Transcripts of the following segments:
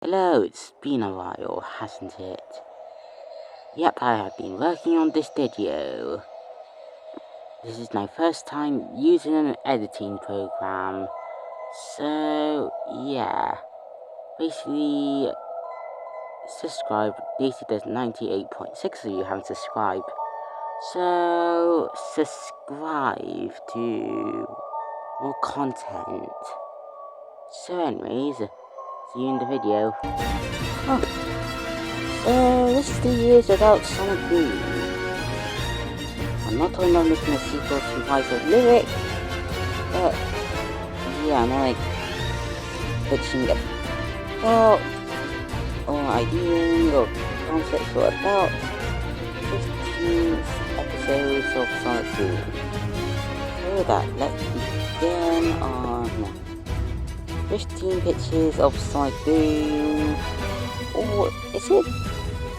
Hello, it's been a while, hasn't it? Yep, I have been working on this video. This is my first time using an editing program. So, yeah. Basically, subscribe. Basically, there's 98.6 of you haven't subscribed. So, subscribe to more content. So anyways, see you in the video. This video is about Sonic Boom. I'm not talking about making a sequel to Rise of Lyric, but yeah, I'm like pitching about or ideas or concepts or about 15 episodes of Sonic Boom. So that, let's begin on 15 pictures of Sonic Boom. Or is it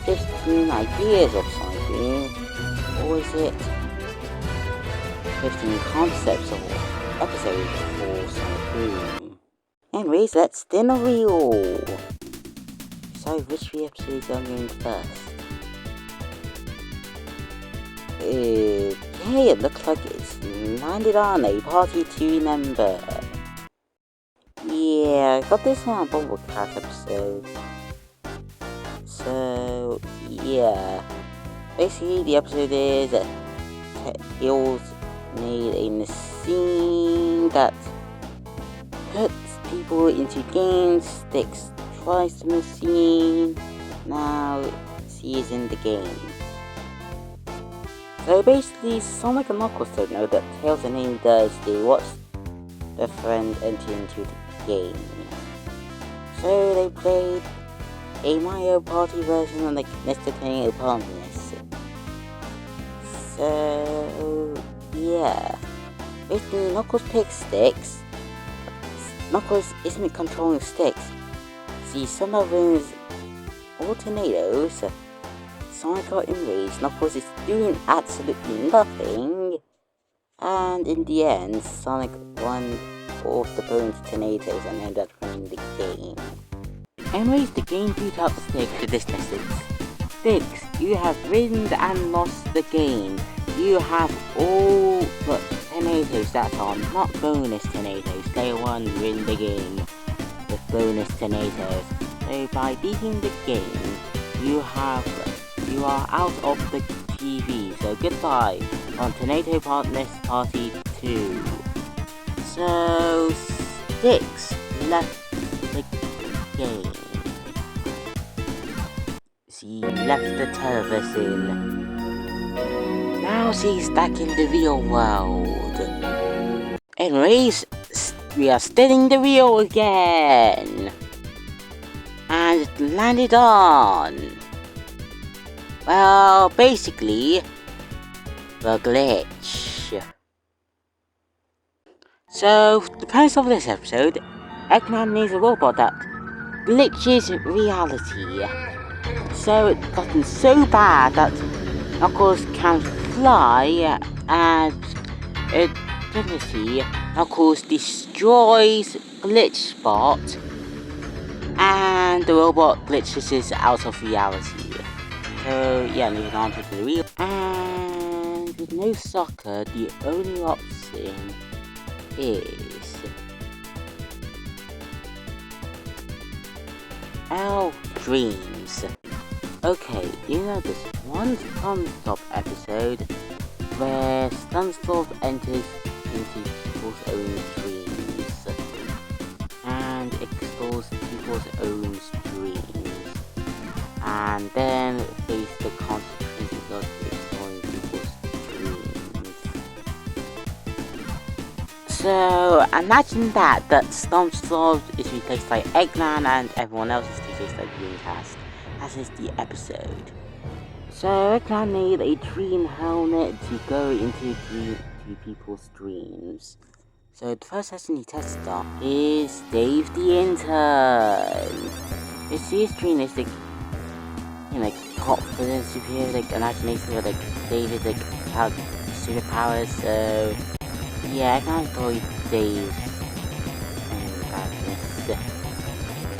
15 ideas of Sonic Boom? Or is it 15 concepts of episodes for Sonic Boom? Anyways, let's spin the wheel. Decide which 3 episodes I'm going first. Okay, it looks like it's landed on a Party 2 member. Yeah, I got this on a Bumblecast episode. So, yeah. Basically, the episode is Tails made a machine that puts people into games. Sticks tries the machine. Now, she is in the game. So basically, Sonic and Knuckles don't know that Tails and Amy does. They watch their friend enter into the game. So they played a Mario Party version of like Mr. King upon this. So yeah. Basically, Knuckles picks sticks. Knuckles isn't controlling sticks. See, some of them is all tornadoes. Sonic got enraged. Knuckles is doing absolutely nothing. And in the end, Sonic won all of the bonus tornadoes and ended up winning the game. Anyways, the game beat up Sticks to this message. Sticks, you have won and lost the game. You have all but tornadoes that are not bonus tornadoes. They won win the game with bonus tornadoes. So by beating the game, you are out of the TV. So goodbye on Tornado Partners Party 2. So Sticks left the game. She left the television. Now she's back in the real world. Anyways, we are spinning the wheel again. And it landed on, well, basically, the glitch. So, the premise of this episode, Eggman needs a robot that glitches reality. So it's gotten so bad that Knuckles can fly, and eventually Knuckles destroys Glitch Spot, and the robot glitches out of reality. So yeah, moving on to the real. And with no soccer, the only option is our dreams. Okay, you know this one SpongeBob episode where SpongeBob enters into people's own dreams and explores people's own dreams, and then face the consequences of exploring people's dreams. So imagine that SpongeBob is replaced by Eggman and everyone else is replaced by Dreamcast. That is the episode. So Eggman made a dream helmet to go into people's dreams. So the first person he tested on is Dave the Intern. His dream is like, you know, confident, superior, like imagination, with like David like had superpowers. So yeah, I can't avoid Dave's badness.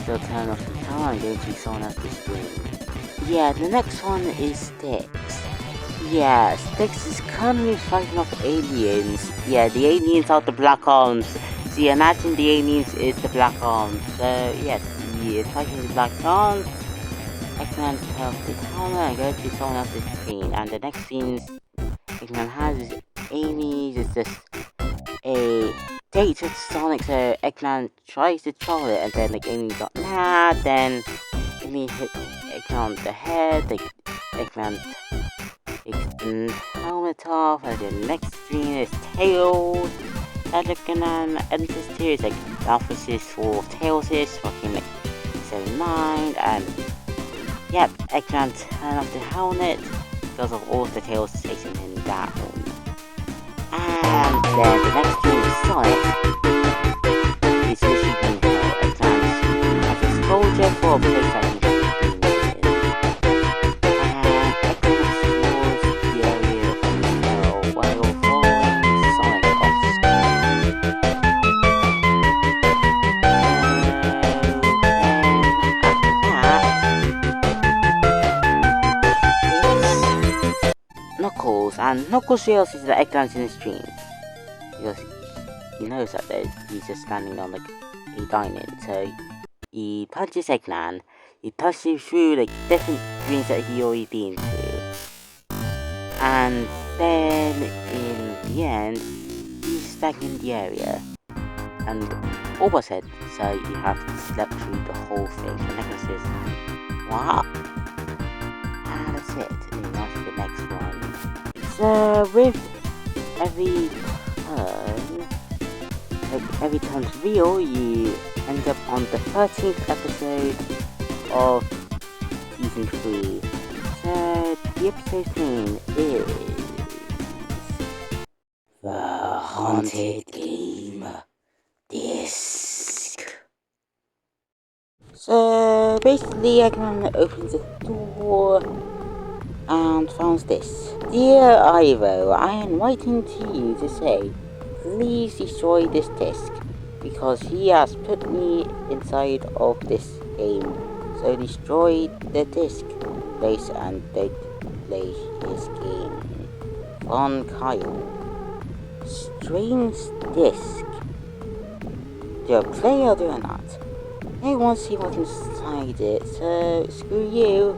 Still turn off the how I'm going to sign up this stream. Yeah, the next one is Styx. Yeah, Styx is currently fighting off aliens. Yeah, the aliens are the Black Arms. So yeah, imagine the aliens is the Black Arms. So yes, he is fighting the Black Arms. Eggman tells this helmet and goes to someone else's screen. And the next scene Eggman has is Amy is just a date with Sonic, so Eggman tries to troll it, and then like Amy got mad, then Amy hit Eggman on the head, like Eggman takes the helmet off, and the next screen is Tails, and Eggman enters too, it's like Alphys is for Tails is fucking like 79, and yep, Eggman turned off the helmet because of all the Tails chasing him down. And then the next screen is Sonic. He's receiving Eggman as a soldier for a place that he has been in. And Eggman explores the area of hell while following Sonic off screen. Knuckles, and Knuckles realizes that Eggman's in the stream because he knows that he's just standing on like a diamond, so he punches Eggman, he pushes through like different screens that he already been through, and then in the end he's stuck in the area and almost said, so you have to slip through the whole thing. And Eggman says, what? And that's it, and then on to the next one. So with every turn, like every turn's real, you end up on the 13th episode of season 3. So the episode's name is The Haunted Game Disc. So basically Eggman opens the door and finds this. Dear Ivo, I am writing to you to say, please destroy this disc, because he has put me inside of this game. So destroy the disc, place and don't play his game. Von Kyle. Strange disc. Do I play or do I not? I want to see what's inside it, so screw you.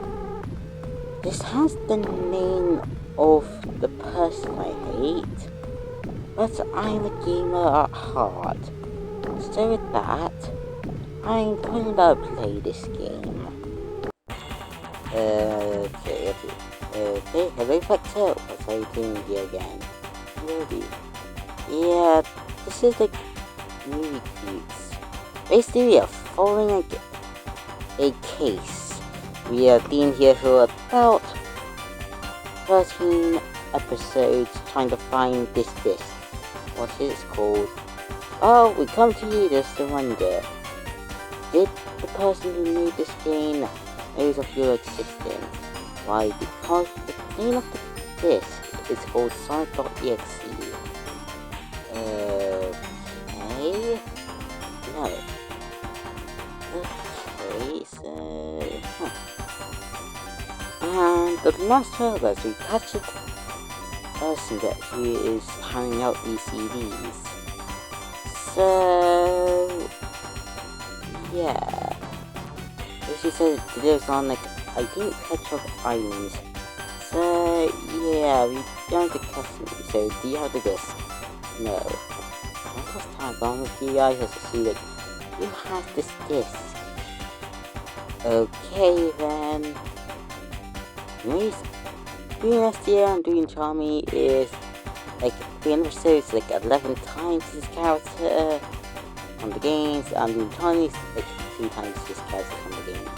This has the name of the person I hate, but I'm a gamer at heart. So with that, I'm going to play this game. Okay, hello Vector, what are you doing here again? Maybe. Yeah, this is like movie cutes. Basically we are following a case. We have been here for about 13 episodes trying to find this disc. What is it called? Oh, we come to you just to wonder. Did the person who made this game knows of your existence? Why? Because the name of the disc is called Sonic.exe. Okay. No. Okay, so... And the last trailer, we catch a person that he is handing out these CDs. So... yeah. She said it lives on like, I think Hedgehog Island. So yeah, we going to custom. So do you have the disc? No. I'll just tag on with you guys to see like, who has this disc? Okay then. Anyways, doing last year I'm doing Charmy is like the episodes like 11 times this character on the games. I'm doing Charmy like 2 times this character on the games.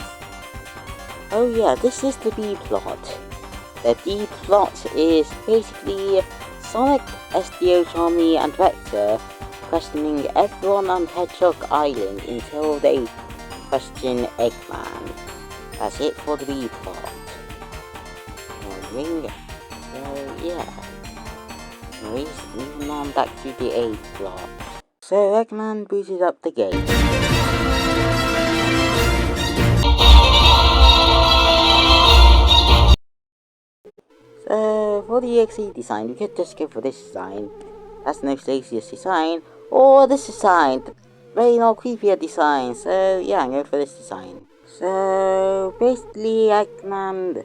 Oh yeah, this is the B plot. The B plot is basically Sonic, SDO, Charmy and Vector questioning everyone on Hedgehog Island until they question Eggman. That's it for the B plot. Ring. So yeah. Anyways, moving on back to the A plot. So Eggman booted up the game. So, for the EXE design, we could just go for this design. That's the most laziest design. Or this design. Very not creepier design. So, yeah, I'm going for this design. So, basically, Eggman,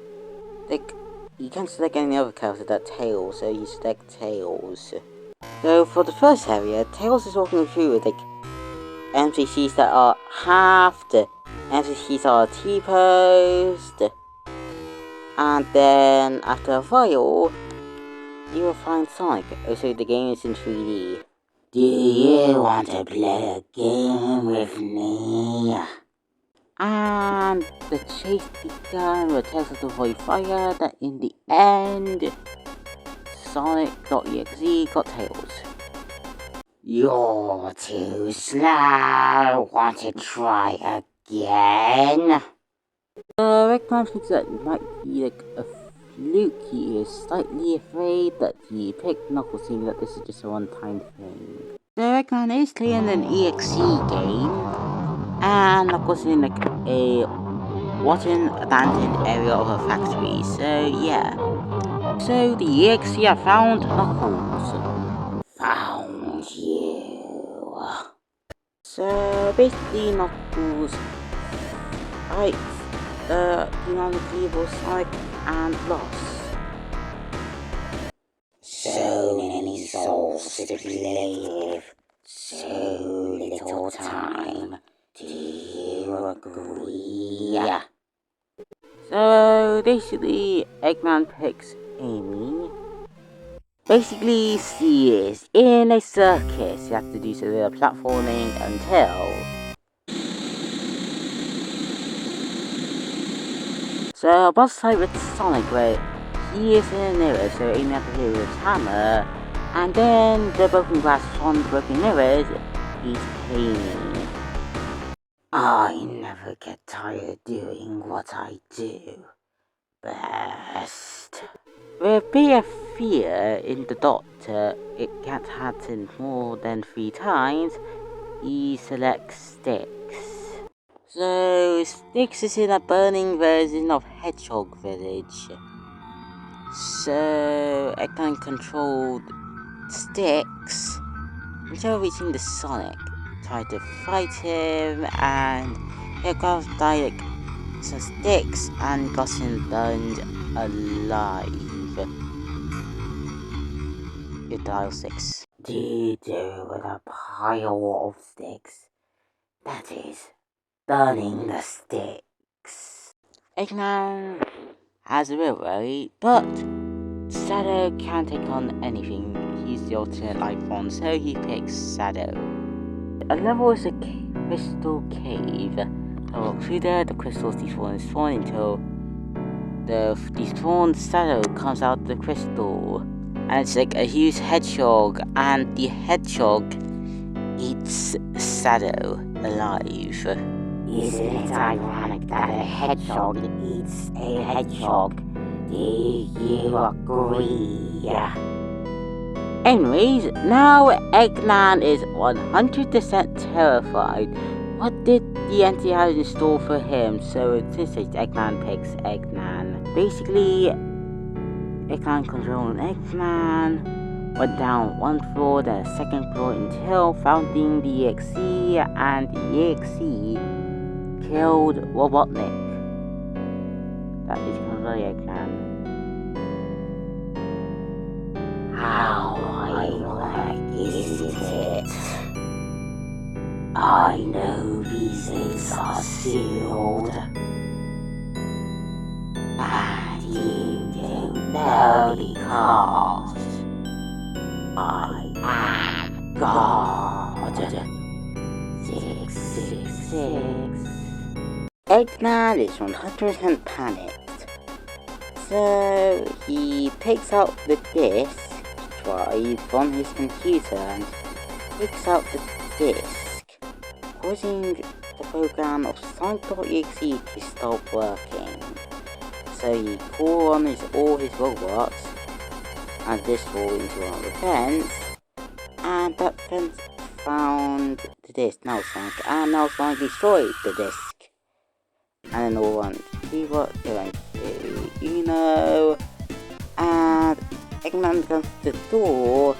like, you can't select any other character that Tails, so you select Tails. So, for the first area, Tails is walking through with, like, NPCs that are halved, NPCs are T-posed, and then, after a while, you will find Sonic. Also, the game is in 3D. Do you want to play a game with me? And the chase began with Tails to avoid fire, that in the end, Sonic.exe got Tails. You're too slow. Want to try again? Eggman thinks that it might be like a fluke. He is slightly afraid that he picked Knuckles, saying that this is just a one-time thing. So Eggman is playing an EXE game, and Knuckles in like a rotten abandoned area of a factory. So yeah. So the EXE have found Knuckles. Found you. So basically Knuckles fights the unbelievable Sonic and lost. So many souls to play with, so little time. Do you agree? So basically, Eggman picks Amy. Basically, she is in a circus. You have to do some little platforming until. So, boss fight with Sonic, where he is in a mirror, so Amy has to hit with his hammer, and then the broken glass from the broken mirrors is paining. I never get tired doing what I do best. With a bit of fear in the Doctor, it can't happen more than 3 times, he selects Sticks. So, Sticks is in a burning version of Hedgehog Village. So, Eggman controlled Sticks until reaching the Sonic. Tried to fight him, and he got died so Sticks and got him burned alive. You dial 6. D2 with a pile of sticks. That is, burning the sticks. Eggman has a real worry, but Shadow can't take on anything. He's the alternate life form, so he picks Shadow. A level is a crystal cave. So through there, the crystals despawn until the despawned Shadow comes out the crystal. And it's like a huge hedgehog, and the hedgehog eats Shadow alive. Isn't it ironic that a hedgehog eats a hedgehog? Do you agree? Anyways, now Eggman is 100% terrified. What did the entity have in store for him? So since it's Eggman picks Eggman. Basically, Eggman controlling Eggman went down 1 floor, then a 2nd floor until founding the EXE, and the EXE killed Robotnik. That is controlling Eggman. How ironic, isn't it? I know these things are sealed, and you don't know because I am God. 666. Eggman is 100% panicked, so he takes out the disk drive from his computer and takes out the disk, causing the program of sonicboom.exe to stop working. So he calls on all his robots, and this falls into another fence, and that fence found the disk. Now Sonic, and now Sonic destroyed the disk. And then all one, see what they went to, and Eggman comes to the door,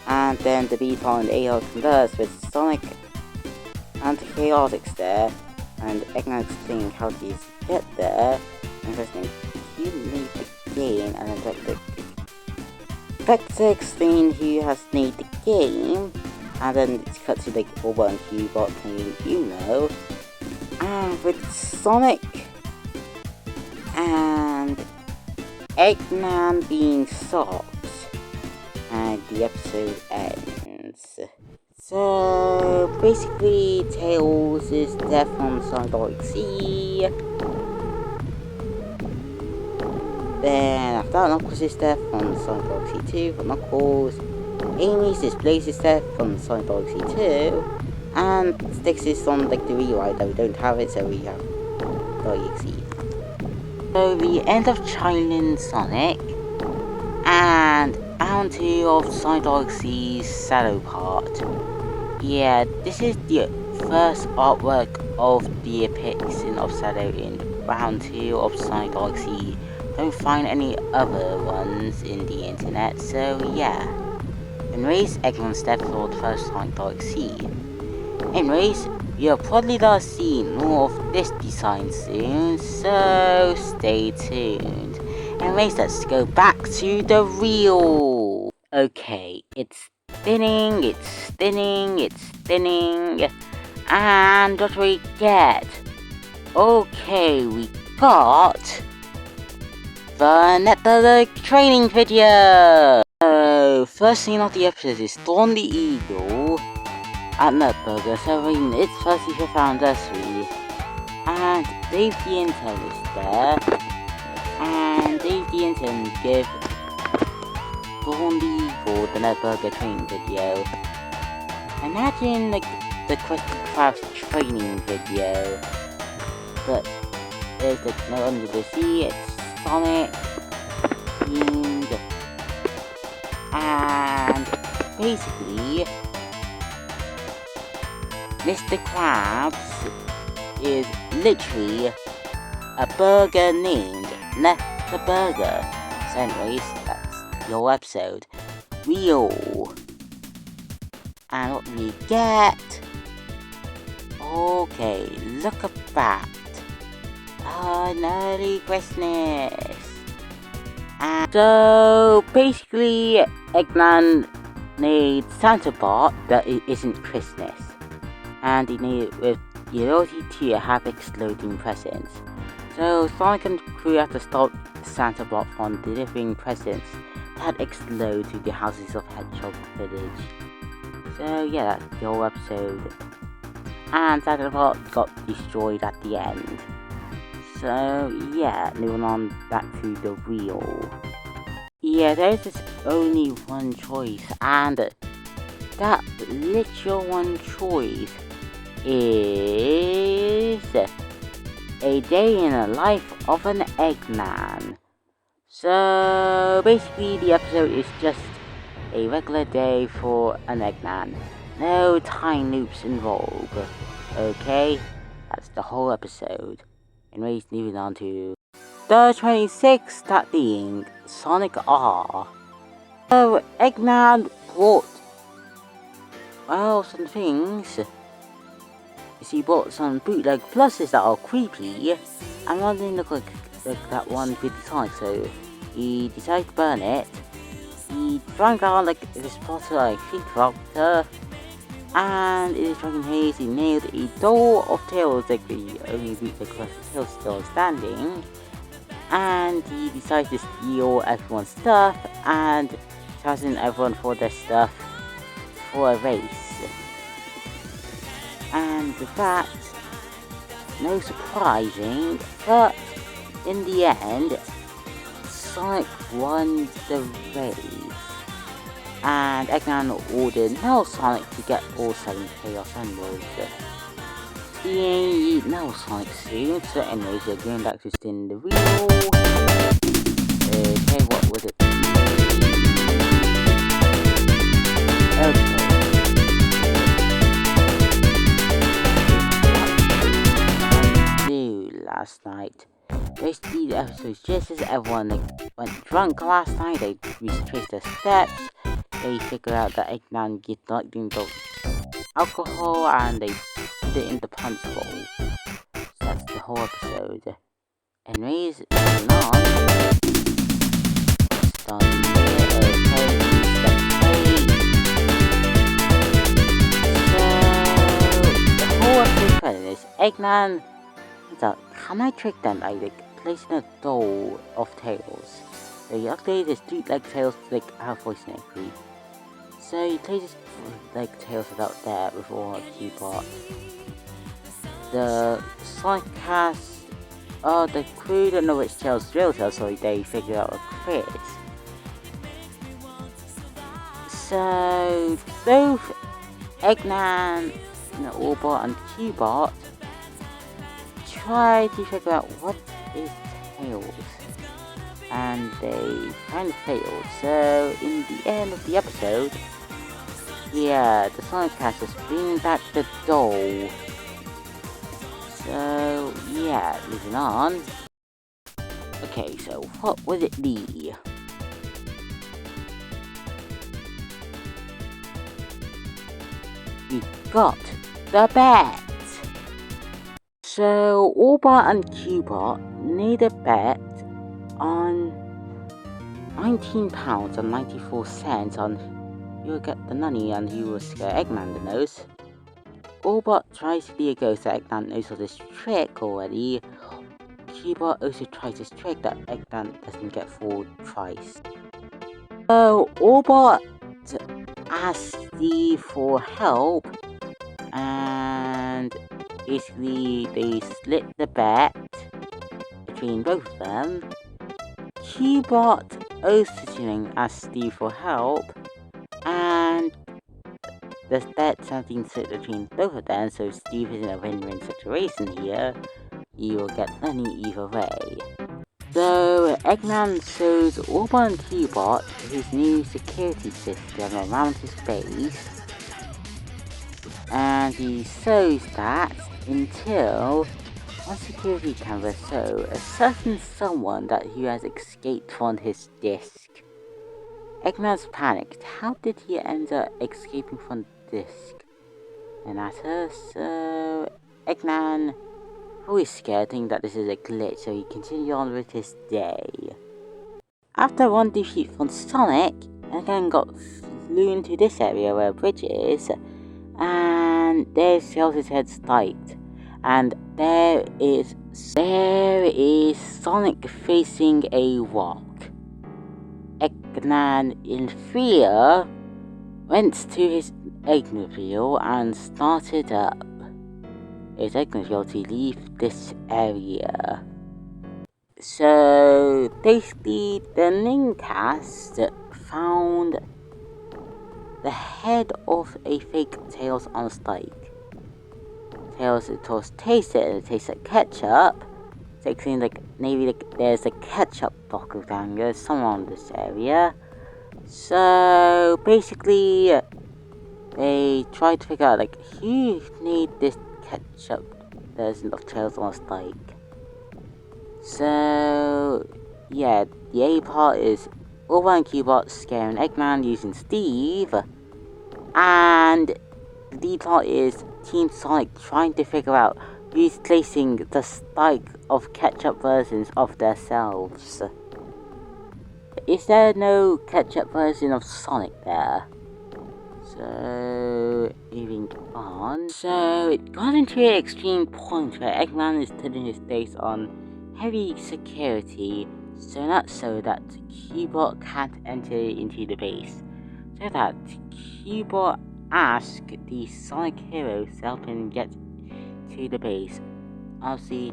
and then the Beetle and AL converse with Sonic and Chaotix there, and Eggman explaining how to get there, and pressing Q made the game, and then the Vector explain who has made the game, and then it's cut to like Orbo and Q-Bot playing Uno, and with Sonic and Eggman being socks, and the episode ends. So basically, Tails is death on Sonic Galaxy. Then after that, Knuckles is death on Sonic Galaxy 2 for Knuckles. Amy's is Blaze's death from Sonic Galaxy 2. And Styx is on like the rewrite that we don't have it, so we have .exe. So the end of Chilin Sonic, and round 2 of Sonic Galaxy's Shadow part. Yeah, this is the first artwork of the depiction of Shadow in round 2 of Sonic Galaxy. Don't find any other ones in the internet, so yeah. Anyways, Eggman's death for the first Sonic Galaxy. Anyways, you'll probably last see more of this design soon, so stay tuned. Anyways, let's go back to the reel. Okay, it's spinning, and what do we get? Okay, we got the Network training video! So, first scene of the episode is Dawn the Eagle at Nutburger celebrating its 35th anniversary, and Dave the Intern is there, and Dave the Intern gives Dawn the Eagle the Nutburger training video. Imagine like the Krusty Krabs training video, but there's like no under the sea, it's Sonic themed, and basically Mr. Krabs is literally a burger named the Burger. So anyways, that's your episode. Real. And what we get? Okay, look at that. An early Christmas. And so basically, Eggman made Santa Bot, but it isn't Christmas. And he made it with the ability to have exploding presents. So Sonic and crew have to stop Santa Bot from delivering presents that explode to the houses of Hedgehog Village. So yeah, that's the whole episode. And Santa Bot got destroyed at the end. So yeah, moving on back to the reel. Yeah, there's just only one choice, and that literal one choice is a day in the life of an Eggman. So basically the episode is just a regular day for an Eggman. No time loops involved. Okay? That's the whole episode. Anyways, moving on to the 26th, that being Sonic R. So Eggman brought, well, some things. He bought some bootleg pluses that are creepy, and one didn't look like that one good Sonic, so he decided to burn it. He drank out like this bottle, I think, vodka, and in his drunken haze, he nailed a door of Tails, like the only bootleg plus Tails still standing, and he decided to steal everyone's stuff and charging everyone for their stuff for a race. And with that, no surprising, but in the end, Sonic won the race. And Eggman ordered Metal Sonic to get all 7 Chaos Emeralds. He ain't Metal Sonic soon, so anyways, we're going back to spin the wheel. Okay, what was it? Okay. Last night. Basically, the episode's just as everyone went drunk last night. They retraced their steps. They figured out that Eggman did not drink alcohol, and they put it in the punch bowl. So that's the whole episode. Anyways, moving on. Starting here, okay, step 8. So, the whole episode credit is Eggman. Can I trick them by placing a doll of Tails? So he upgraded his 3-leg Tails to have voice energy. So he places leg Tails without that with all a keyboard. The Sonic cast, the crew don't know which Tails is real Tails, so they figured out a quiz. So both Eggman, Orbot and Cubot try to figure out what is Tails, and they kind of failed. So in the end of the episode, the Sonic cast is bringing back the doll. So moving on. Okay, so what would it be? We got the bet. So Orbot and Cubot made a bet on £19 and 94 cents on who will get the money and who will scare Eggman the most. Orbot tries to be a ghost that Eggman knows of this trick already. Cubot also tries this trick that Eggman doesn't get fooled twice. So Orbot asks Steve for help, and basically they split the bet between both of them. Cubot also asks Steve for help, and the bet's have been split between both of them, so Steve is in a win-win situation here. He will get money either way. So Eggman shows Orbot and Cubot his new security system around his base, and he shows that until one security camera shows a certain someone that he has escaped from his disc. Eggman's panicked. How did he end up escaping from the disc? And so Eggman, always scared, thinking that this is a glitch, so he continued on with his day. After one defeat from Sonic, Eggman got flew into this area where a bridge is, and there sells his head spiked, and there is Sonic facing a rock. Eggman, in fear, went to his Eggmobile and started up his Eggmobile to leave this area. So basically, the main cast found the head of a fake Tails on a spike. Tails, of course, tastes it, and it tastes like ketchup. So it seems like maybe there's a ketchup doppelganger somewhere in this area. So basically, they tried to figure out who made this ketchup version of Tails on a spike. So the A part is Orbot and Cubot scaring Eggman using Steve, and the D part is Team Sonic trying to figure out who's placing the spike of ketchup versions of themselves. Is there no ketchup version of Sonic there? So moving on. So it got into an extreme point where Eggman is putting his base on heavy security, so much so that Cubot can't enter into the base. So that Cubot asked the Sonic heroes to help him get to the base. Obviously,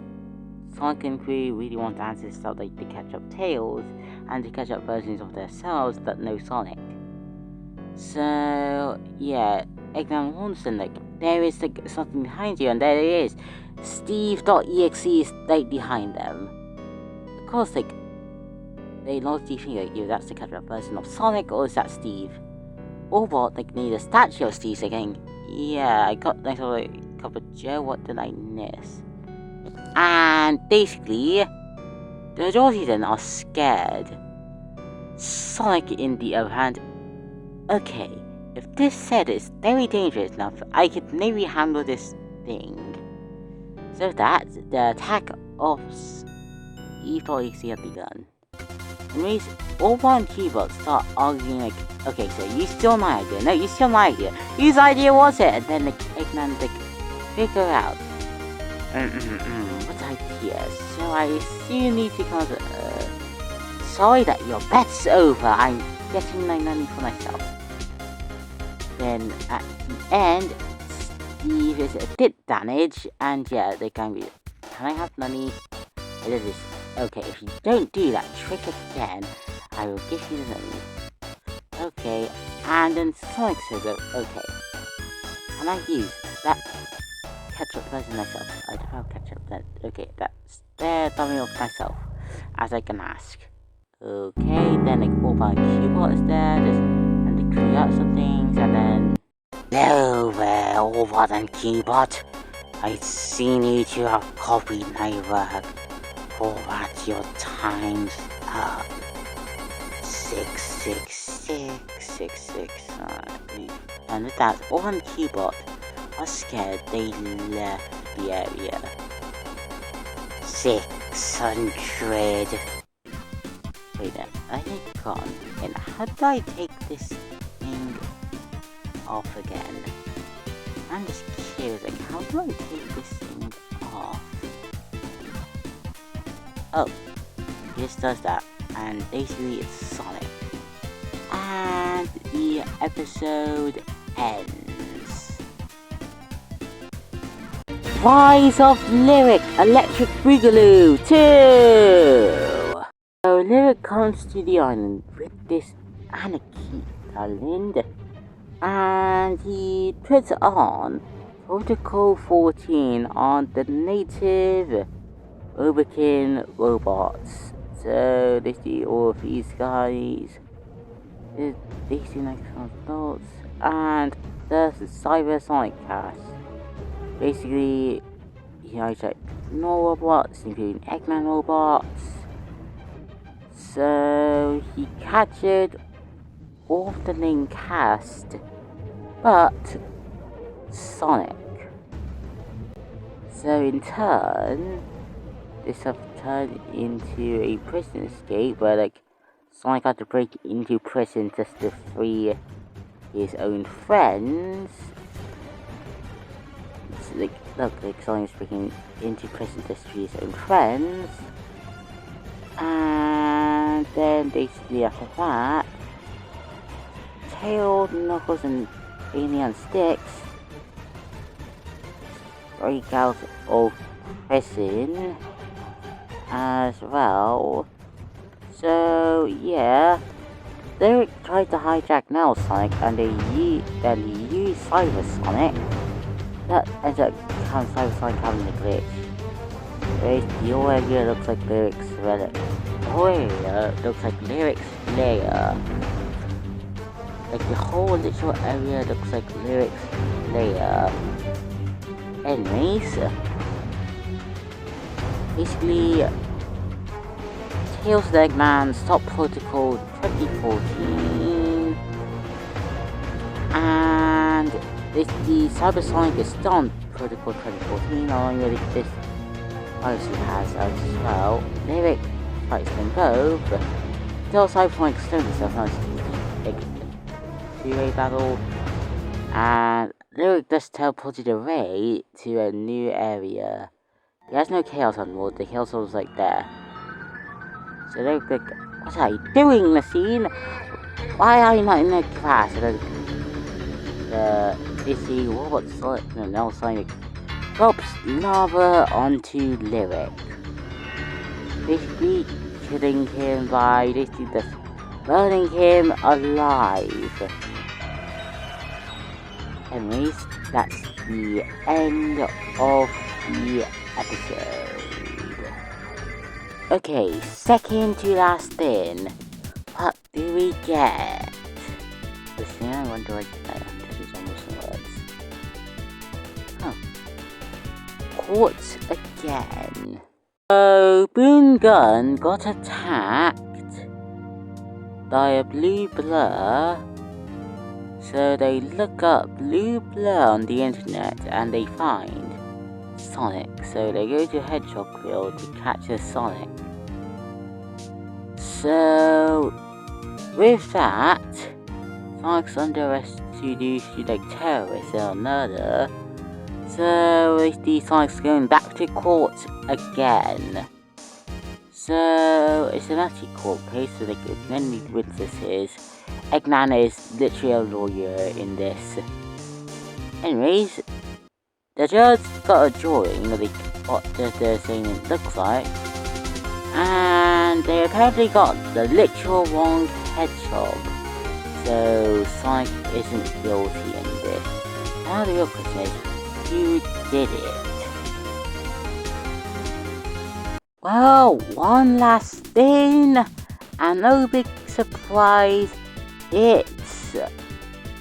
Sonic and crew really want to answer stuff like the catch-up Tails and the catch-up versions of themselves that know Sonic. So Eggman warns them there is something behind you, and there it is. Steve.exe is right behind them. Of course, they logically think that's the catch-up version of Sonic, or is that Steve? Orbot need a statue of Steve saying, I got a cup of Joe, what did I miss? And basically, The majority then are scared. Sonic, in the other hand, okay, if this set is very dangerous enough, I could maybe handle this thing. So that the attack of E4EC had begun. Anyways, all one keyboards start arguing like, okay, so you steal my idea. No, you steal my idea. Whose idea was it? And then the Eggman figure out. What idea? So I assume need to come up. Sorry that your bet's over. I'm getting my money for myself. Then at the end, Steve is a bit damaged, and yeah, they can be. Can I have money? I did this. Okay, if you don't do that trick again, I will give you the money. Okay, and then Sonic says, okay, can I use that ketchup version myself? I don't have ketchup then. Okay, that's there, dummy of myself, as I can ask. Okay, then like all my keyboard is there, and they clear out some things, and then... Hello there, over than keyboard. I've seen you two have copied my work. For that your time's up. 66666. And with that, all on keyboard are scared they left the area. 600. Wait a minute, I think gone. And how do I take this thing off again? I'm just curious, like, how do I take this thing off? Oh, this does that, and basically it's Sonic. And the episode ends. Rise of Lyric Electric Boogaloo 2! So Lyric comes to the island with this Anarchy island, and he puts on Protocol 14 on the native Overkin robots. So they see all of these guys. They see like adults, and there's the Cyber Sonic cast. Basically, he has like no robots, including Eggman robots. So he captured all of the main cast, but Sonic. So in turn, this have turned into a prison escape where like Sonic had to break into prison just to free his own friends. It's like Sonic's breaking into prison just to free his own friends. And then basically after that, Tails, Knuckles and Alien Sticks break out of prison as well. So yeah, they tried to hijack Nail Sonic, and they used Cyber Sonic. That ends up Cyber Sonic having a glitch. The whole area looks like Lyric's relic. The whole area looks like Lyric's layer. Like the whole literal area looks like Lyric's layer. Anyways, basically, Tails the Eggman stopped Protocol 2014, and the Cyber Sonic is still on Protocol 2014, along with this obviously has as well. Lyric fights them both, still Cyber Sonic stones himself on a two-way battle, and Lyric just teleported away to a new area. He has no Chaos on board, the Chaos was like there. So they're like, what are you doing, Machine? Why are you not in the class? The robot Sonic, no, Sonic drops lava onto Lyric. Basically killing him by basically just burning him alive. Anyways, that's the end of the episode. Okay, second to last spin. What do we get? Listen, I wonder what I have to use almost words. Huh. Quartz again. So, Boom Gun got attacked by a blue blur. So they look up blue blur on the internet and they find Sonic. So they go to Hedgehogville to catch a Sonic. So with that, Sonic's under arrest due to like terrorism or murder. So the Sonic's going back to court again. So it's a nasty court case, so they get many witnesses. Eggman is literally a lawyer in this. Anyways, the judge got a drawing of what they're saying it looks like, and they apparently got the literal wrong hedgehog. So Sonic isn't guilty in this. Now the real question is, who did it? Well, one last thing, and no big surprise, it's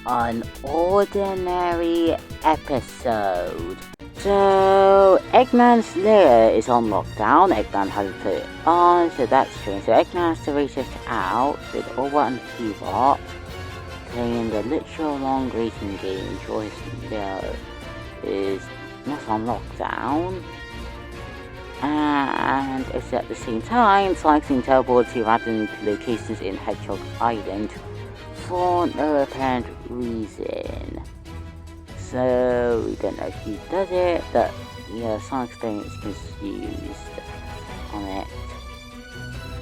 an ordinary episode. So, Eggman's lair is on lockdown. Eggman hasn't put it on, so that's strange. So Eggman has to research out with Orbot and T-Bot, playing the literal long racing game, ensure his lair is not on lockdown. And it's at the same time, Sonic's being teleported to random locations in Hedgehog Island for no apparent reason. So we don't know who does it, but yeah, Sonic's brain is confused on it.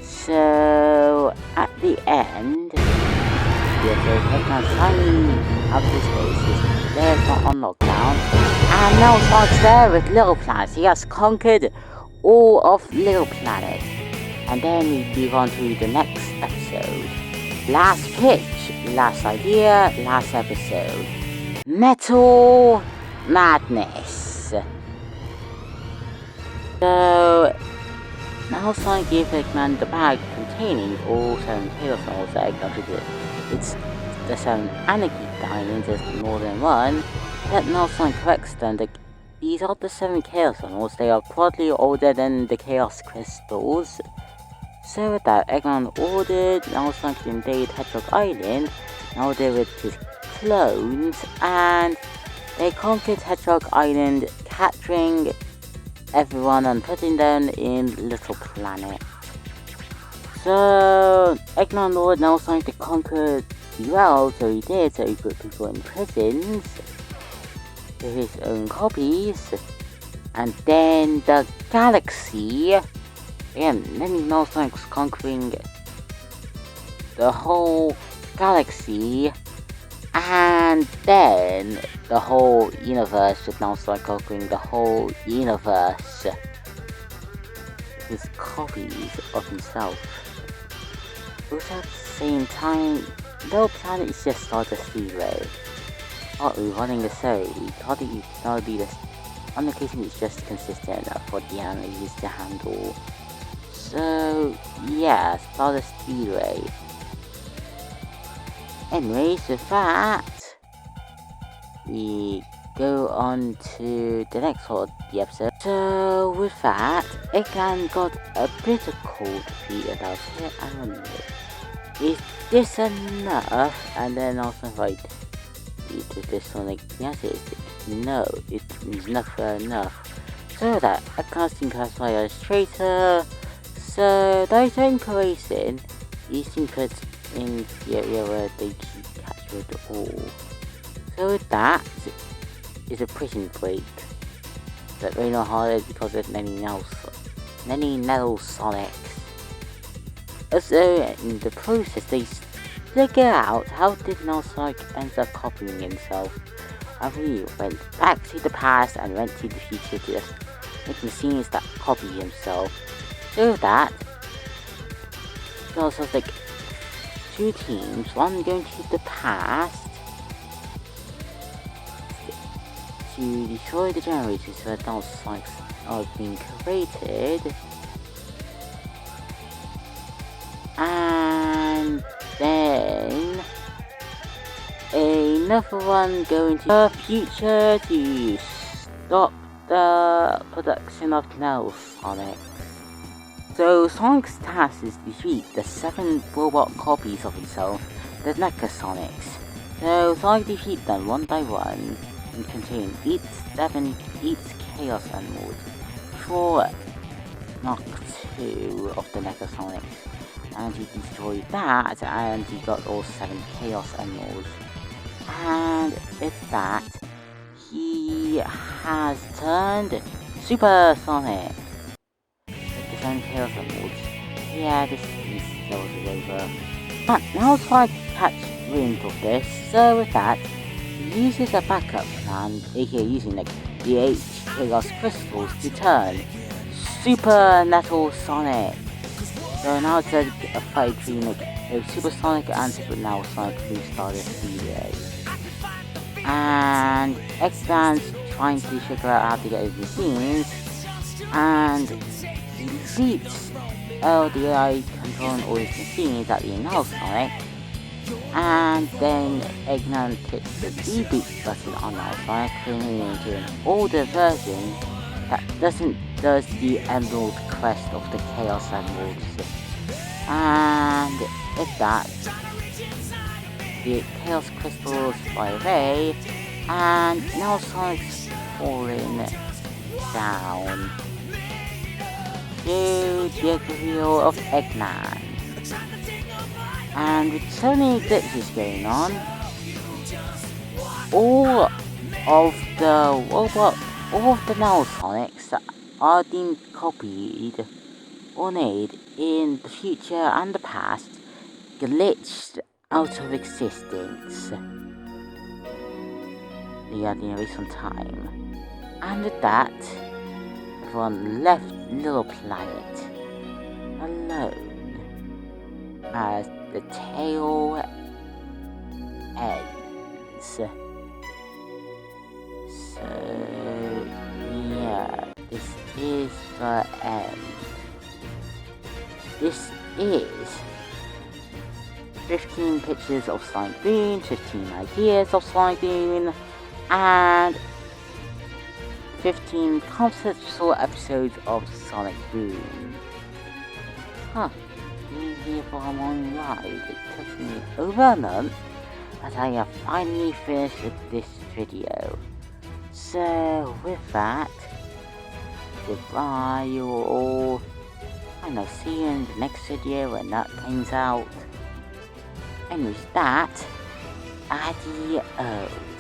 So at the end, yeah, so Eggman's tiny out of space, there's not on lockdown, and now Sonic's there with Little Planet. He has conquered all of Little Planet. And then we move on to the next episode. Last pitch, last idea, last episode. Metal Madness. So now Sonic gives Eggman the bag containing all 7 Chaos Emeralds that Eggman did. It's the 7 Anarchy Diamonds, there's more than one. But now Sonic corrects them. These are the 7 Chaos Emeralds. They are quadly older than the Chaos Crystals. So with that, Eggman ordered now Sonic to invade Hedgehog Island. Now they're with his clones, and they conquered Hedgehog Island, capturing everyone and putting them in Little Planet. So Eggman ordered now Sonic to conquer the world, so he did. So he put people in prisons with his own copies, and then the galaxy. Again, then now Sonic's conquering the whole galaxy, and then the whole universe, with now Sonic conquering the whole universe with his copies of himself. Also at the same time, Little Planet is just Stardust Speedway. Partly running the show, partly not be this. On occasion, it's just consistent enough for the animators to handle. So yeah, Stardust Speedway. Anyways, with that, we go on to the next part of the episode. So with that, Eggman got a bit of cold feet about it. I don't know. Is this enough? And then also like, with this one, like, yes, no, it's not fair enough. So that a casting classified as traitor. So those in Croatian, these things put in the area where they captured all. So with that is a prison break. But very not harder because of many Nettle Sonics. Also in the process they figure out how did Sonic end up copying himself. And he went back to the past and went to the future to just make machines that copy himself. So that there was like 2 teams, one going to the past to destroy the generators so that now Sonics are being created, and then another one going to the future to stop the production of Nettle Sonics. So Sonic's task is to defeat the 7 robot copies of himself, the Mecha Sonics. So Sonic defeats them one by one and contain each Chaos Emeralds before knock 2 of the Mecha Sonics. And he destroyed that, and he got all 7 Chaos Emeralds. And with that, he has turned Super Sonic with the 7 Chaos Emeralds. Yeah, this level is over. But now Sonic catch wind of this, so with that, he uses a backup plan, aka using like the 8 Chaos Crystals to turn Super Metal Sonic. So now it's a fight between like Super Sonic and Super Metal Sonic who started the video. And X-Man's trying to figure out how to get his machines, and he defeats the AI controlling all his machines at the Metal Sonic. And then Eggman hits the reboot button on Metal Sonic, turning it into an older version that does the Emerald Quest of the Chaos Emeralds. And with that, the Chaos Crystals fly away, and now Sonic's falling down to the reveal of Eggman. And with so many glitches going on, all of the Metal Sonics are being copied or made in the future and the past glitched out of existence. They are being erased from time. And with that, everyone left Little Planet alone as the tale ends. So yeah, this is the end. This is 15 pictures of Sonic Boom, 15 ideas of Sonic Boom, and 15 conceptual episodes of Sonic Boom. Been here for a long ride. It took me over a month, but I have finally finished this video. So with that, goodbye you all, and I'll see you in the next video when that comes out. And with that, adios.